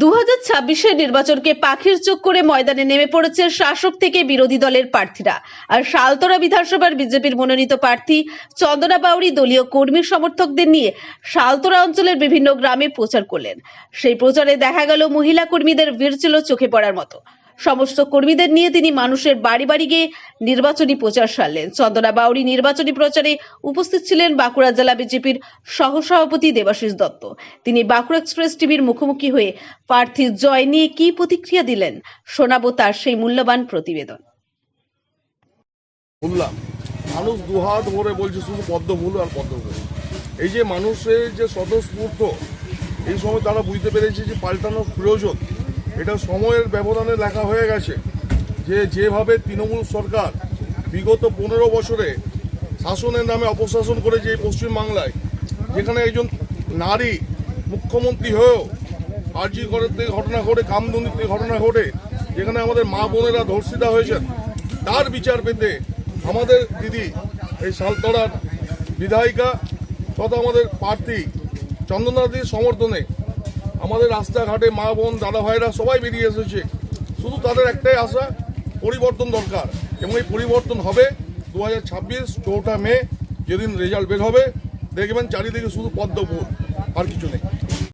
2026-এর নির্বাচনকে পাখির চোখ করে ময়দানে নেমে পড়েছে শাসক থেকে বিরোধী দলের প্রার্থীরা। আর শালতোরা বিধানসভার বিজেপির মনোনীত প্রার্থী চন্দনা বাউরি দলীয় কর্মী সমর্থকদের নিয়ে শালতোরা অঞ্চলের বিভিন্ন গ্রামে প্রচার করলেন। সেই প্রচারে দেখা গেল মহিলা কর্মীদের ভিড় ছিল চোখে পড়ার মতো। সমস্ত কর্মীদের নিয়ে তিনি মানুষের বাড়ি বাড়ি গিয়ে নির্বাচনী প্রচার সারলেন। চন্দনা বাউরি নির্বাচনী প্রচারে উপস্থিত ছিলেন বাঁকুড়া জেলা বিজেপির সহসভাপতি দেবাশিস দত্ত। তিনি বাঁকুড়া এক্সপ্রেস টিভির মুখোমুখি হয়ে প্রার্থীর জয় নিয়ে কি প্রতিক্রিয়া দিলেন, শোনাবো তার সেই মূল্যবান প্রতিবেদন। বললাম মানুষ দুহাত ভরে বলছে শুধু পদ্মফুল আর পদ্মফুল। এই যে মানুষের যে স্বতঃস্ফূর্ত, এই সময় তারা বুঝতে পেরেছে যে পাল্টানোর প্রয়োজন। এটা সময়ের ব্যবধানে লেখা হয়ে গেছে যে যেভাবে তৃণমূল সরকার বিগত 15 বছরে শাসনের নামে অপশাসন করেছে এই পশ্চিমবাংলায়, যেখানে একজন নারী মুখ্যমন্ত্রী হয়েও আরজি করের ঘটনা ঘটে, কামদুনির ঘটনা ঘটে, যেখানে আমাদের মা বোনেরা ধর্ষিতা হয়েছেন, তার বিচার পেতে আমাদের দিদি এই শালতোড়ার বিধায়িকা তথা আমাদের প্রার্থী চন্দনাদির সমর্থনে আমাদের রাস্তাঘাটে মা বোন দাদা ভাইরা সবাই বেরিয়ে এসেছে। শুধু তাদের একটাই আশা, পরিবর্তন দরকার, এবং এই পরিবর্তন হবে 2026 4 মে, যেদিন রেজাল্ট বের হবে। দেখবেন চারিদিকে শুধু পদ্ম ফুল, আর কিছু নেই।